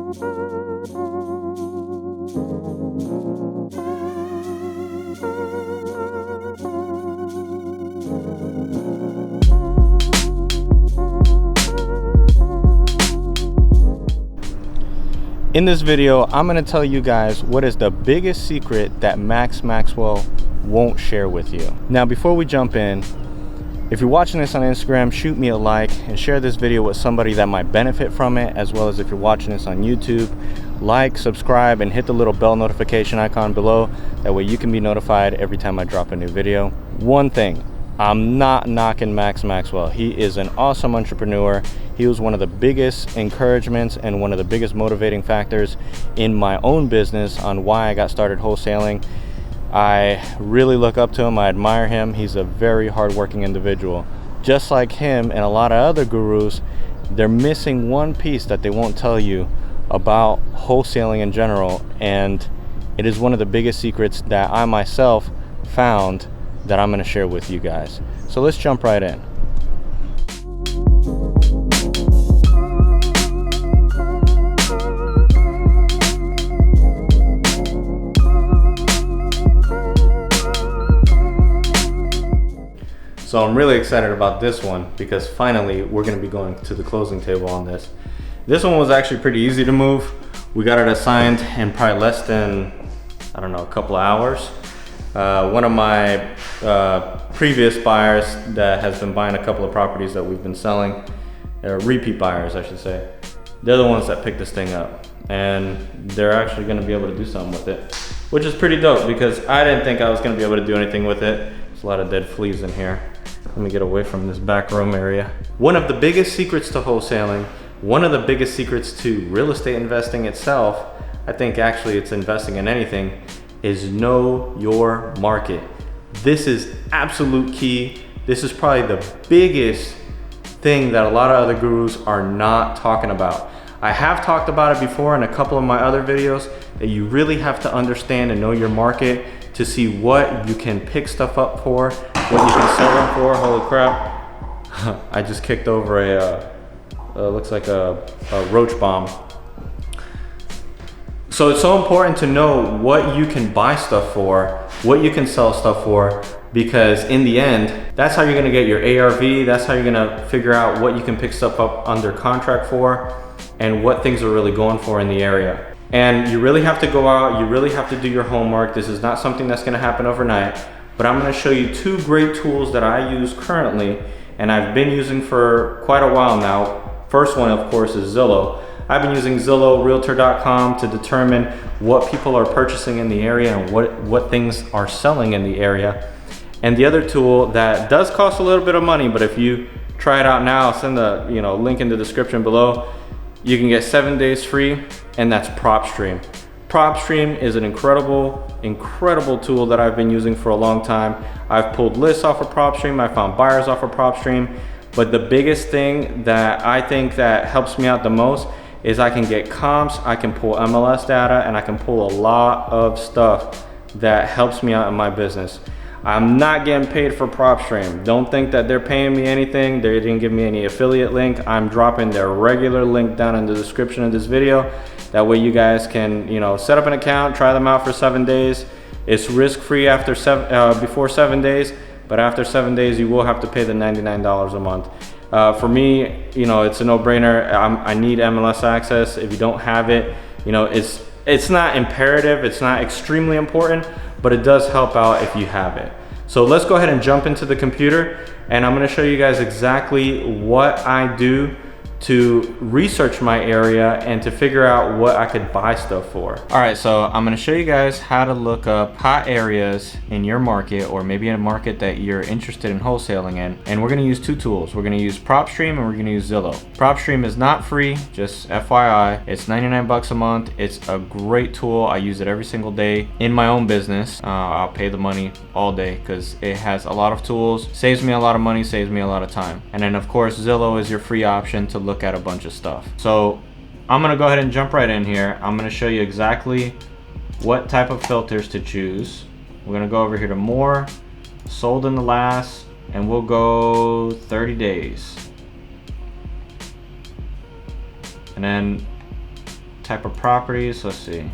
In this video, I'm going to tell you guys what is the biggest secret that Maxwell won't share with you. Now, before we jump in, if you're watching this on Instagram, shoot me a like and share this video with somebody that might benefit from it, as well as if you're watching this on YouTube, like, subscribe, and hit the little bell notification icon below. That way you can be notified every time I drop a new video. One thing, I'm not knocking Maxwell. He is an awesome entrepreneur. He was one of the biggest encouragements and one of the biggest motivating factors in my own business on why I got started wholesaling. I really look up to him. I admire him. He's a very hardworking individual. Just like him and a lot of other gurus, they're missing one piece that they won't tell you about wholesaling in general, and it is one of the biggest secrets that I myself found that I'm going to share with you guys. So let's jump right in. So I'm really excited about this one because finally we're going to be going to the closing table on this. This one was actually pretty easy to move. We got it assigned in probably less than, I don't know, a couple of hours. One of my previous buyers that has been buying a couple of properties that we've been selling, repeat buyers I should say, they're the ones that picked this thing up, and they're actually going to be able to do something with it, which is pretty dope because I didn't think I was going to be able to do anything with it. There's a lot of dead fleas in here. Let me get away from this back room area. One of the biggest secrets to wholesaling, one of the biggest secrets to real estate investing itself, I think actually it's investing in anything, is know your market. This is absolute key. This is probably the biggest thing that a lot of other gurus are not talking about. I have talked about it before in a couple of my other videos, that you really have to understand and know your market to see what you can pick stuff up for, what you can sell them for. Holy crap. I just kicked over looks like a roach bomb. So it's so important to know what you can buy stuff for, what you can sell stuff for, because in the end, that's how you're gonna get your ARV, that's how you're gonna figure out what you can pick stuff up under contract for, and what things are really going for in the area. And you really have to go out, you really have to do your homework. This is not something that's gonna happen overnight, but I'm gonna show you two great tools that I use currently, and I've been using for quite a while now. First one, of course, is Zillow. I've been using Zillow, Realtor.com to determine what people are purchasing in the area and what things are selling in the area. And the other tool that does cost a little bit of money, but if you try it out now, I'll send the link in the description below. You can get 7 days free, and that's PropStream. PropStream is an incredible tool that I've been using for a long time. I've pulled lists off of PropStream, I found buyers off of PropStream, but the biggest thing that I think that helps me out the most is I can get comps, I can pull MLS data, and I can pull a lot of stuff that helps me out in my business. I'm not getting paid for PropStream. Don't think that they're paying me anything. They didn't give me any affiliate link. I'm dropping their regular link down in the description of this video. That way you guys can, set up an account, try them out for 7 days. It's risk-free before 7 days, but after 7 days you will have to pay the $99 a month. For me, it's a no-brainer. I need MLS access. If you don't have it, it's not imperative, it's not extremely important, but it does help out if you have it. So let's go ahead and jump into the computer, and I'm gonna show you guys exactly what I do to research my area and to figure out what I could buy stuff for. All right, so I'm gonna show you guys how to look up hot areas in your market, or maybe in a market that you're interested in wholesaling in. And we're gonna use two tools. We're gonna use PropStream and we're gonna use Zillow. PropStream is not free, just FYI. It's 99 bucks a month. It's a great tool. I use it every single day in my own business. I'll pay the money all day because it has a lot of tools, saves me a lot of money, saves me a lot of time. And then of course, Zillow is your free option to look at a bunch of stuff. So I'm gonna go ahead and jump right in here. I'm gonna show you exactly what type of filters to choose. We're gonna go over here to more, sold in the last, and we'll go 30 days. And then type of properties. Let's see.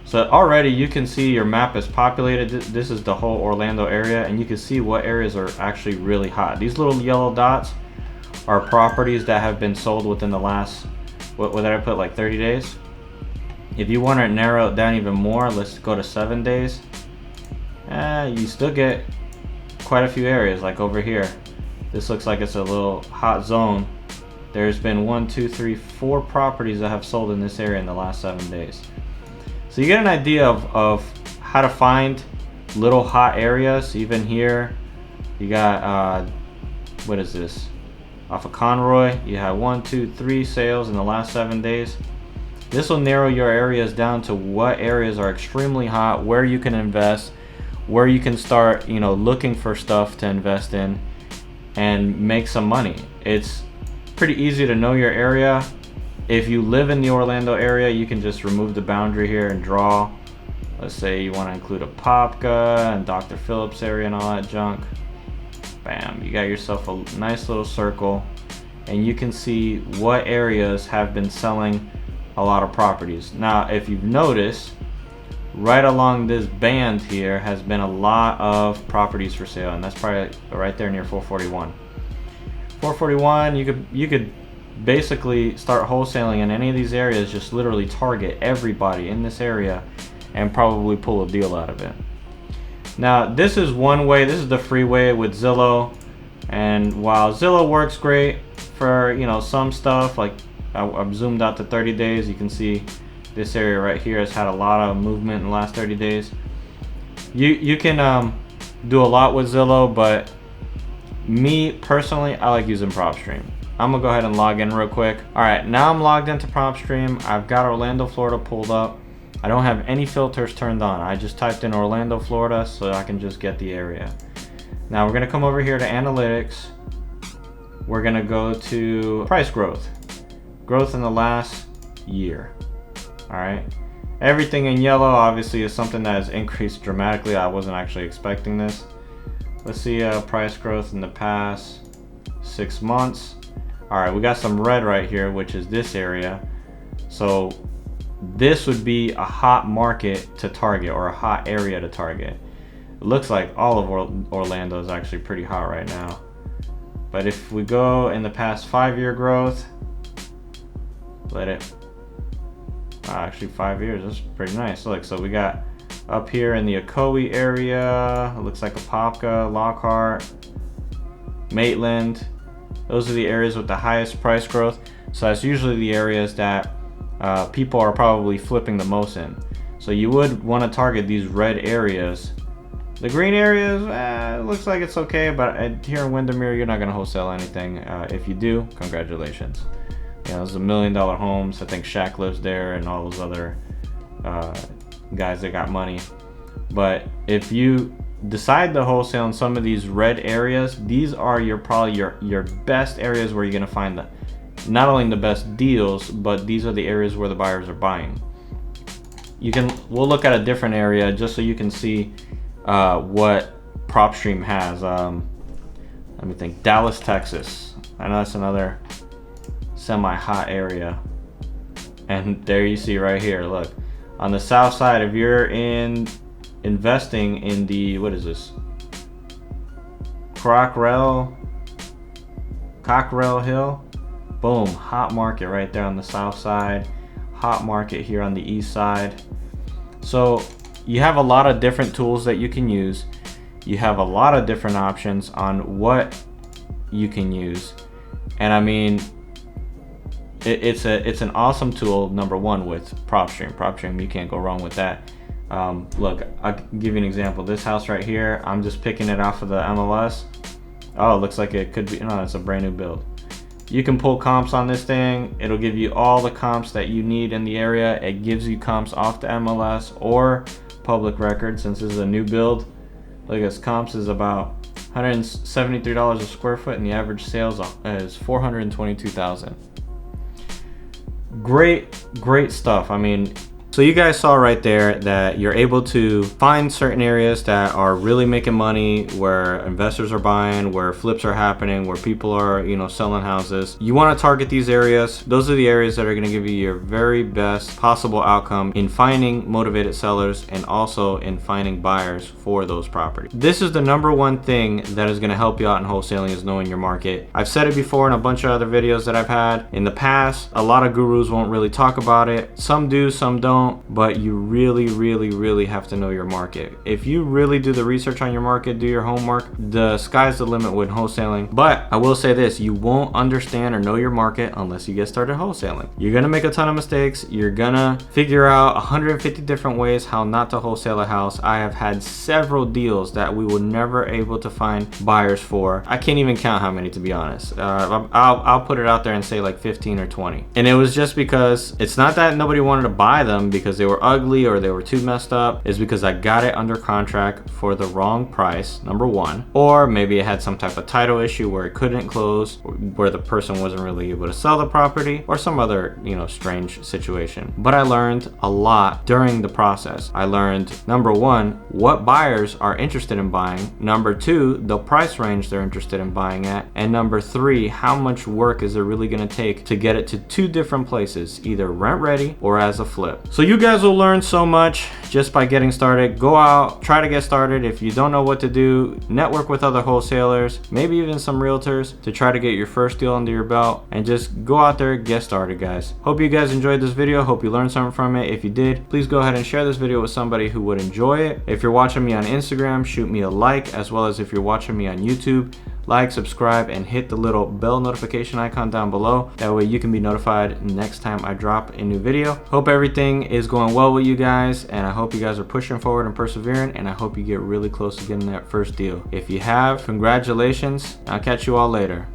So already you can see your map is populated. This is the whole Orlando area, and you can see what areas are actually really hot. These little yellow dots are properties that have been sold within the last, what did I put, like 30 days? If you want to narrow it down even more, let's go to 7 days. You still get quite a few areas, like over here. This looks like it's a little hot zone. There's been 1, 2, 3, 4 properties that have sold in this area in the last 7 days. So you get an idea of how to find little hot areas. Even here, you got, what is this? Off of Conroy, you have 1, 2, 3 sales in the last 7 days. This will narrow your areas down to what areas are extremely hot, where you can invest, where you can start, looking for stuff to invest in and make some money. It's pretty easy to know your area. If you live in the Orlando area, you can just remove the boundary here and draw. Let's say you want to include Apopka and Dr. Phillips area and all that junk. Bam, you got yourself a nice little circle, and you can see what areas have been selling a lot of properties. Now, if you've noticed, right along this band here has been a lot of properties for sale, and that's probably right there near 441. 441, you could basically start wholesaling in any of these areas. Just literally target everybody in this area and probably pull a deal out of it. Now, this is one way. This is the free way with Zillow, and while Zillow works great for some stuff, like I've zoomed out to 30 days, you can see this area right here has had a lot of movement in the last 30 days. You can do a lot with Zillow, but me personally, I like using PropStream. I'm gonna go ahead and log in real quick. All right, now I'm logged into PropStream. I've got Orlando, Florida pulled up. I don't have any filters turned on. I just typed in Orlando, Florida, so I can just get the area. Now we're gonna come over here to analytics. We're gonna go to price growth. Growth in the last year. All right. Everything in yellow obviously is something that has increased dramatically. I wasn't actually expecting this. Let's see price growth in the past 6 months. All right, we got some red right here, which is this area. So this would be a hot market to target, or a hot area to target. It looks like all of Orlando is actually pretty hot right now. But if we go in the past 5-year growth, actually 5 years, that's pretty nice. Look, so we got up here in the Ocoee area, it looks like Apopka, Lockhart, Maitland. Those are the areas with the highest price growth. So that's usually the areas that people are probably flipping the most in. So you would want to target these red areas. The green areas, it looks like it's okay, but here in Windermere, you're not going to wholesale anything. If you do, congratulations. Those are $1 million homes. I think Shaq lives there and all those other guys that got money. But if you decide to wholesale in some of these red areas, these are probably your best areas where you're going to find not only the best deals, but these are the areas where the buyers are buying. We'll look at a different area just so you can see what PropStream has. Let me think. Dallas, Texas. I know that's another semi-hot area. And there you see right here, look. On the south side, if you're investing in the, what is this? Cockrell Hill. Boom, hot market right there on the south side. Hot market here on the east side. So you have a lot of different tools that you can use. You have a lot of different options on what you can use. And I mean, it's an awesome tool, number one, with PropStream. PropStream, you can't go wrong with that. Look, I'll give you an example. This house right here, I'm just picking it off of the MLS. Oh, it looks like it could be, no, it's a brand new build. You can pull comps on this thing. It'll give you all the comps that you need in the area. It gives you comps off the MLS or public record, since this is a new build. Look at this, comps is about $173 a square foot, and the average sales is $422,000. Great stuff. I mean, as So you guys saw right there that you're able to find certain areas that are really making money, where investors are buying, where flips are happening, where people are, you know, selling houses. You want to target these areas. Those are the areas that are going to give you your very best possible outcome in finding motivated sellers and also in finding buyers for those properties. This is the number one thing that is going to help you out in wholesaling, is knowing your market. I've said it before in a bunch of other videos that I've had in the past. A lot of gurus won't really talk about it. Some do, some don't, but you really have to know your market. If you really do the research on your market, do your homework, the sky's the limit with wholesaling. But I will say this, you won't understand or know your market unless you get started wholesaling. You're gonna make a ton of mistakes. You're gonna figure out 150 different ways how not to wholesale a house. I have had several deals that we were never able to find buyers for. I can't even count how many, to be honest. I'll put it out there and say like 15 or 20. And it was just because it's not that nobody wanted to buy them because they were ugly or they were too messed up. It's because I got it under contract for the wrong price, number one. Or maybe it had some type of title issue where it couldn't close, where the person wasn't really able to sell the property, or some other, you know, strange situation. But I learned a lot during the process. I learned, number one, what buyers are interested in buying. Number two, the price range they're interested in buying at. And number three, how much work is it really gonna take to get it to two different places, either rent ready or as a flip. So you guys will learn so much just by getting started. Go out, try to get started. If you don't know what to do, network with other wholesalers, maybe even some realtors, to try to get your first deal under your belt, and just go out there, get started, guys. Hope you guys enjoyed this video. Hope you learned something from it. If you did, please go ahead and share this video with somebody who would enjoy it. If you're watching me on Instagram, shoot me a like, as well as if you're watching me on YouTube, like, subscribe, and hit the little bell notification icon down below. That way you can be notified next time I drop a new video. Hope everything is going well with you guys, and I hope you guys are pushing forward and persevering, and I hope you get really close to getting that first deal. If you have, congratulations. I'll catch you all later.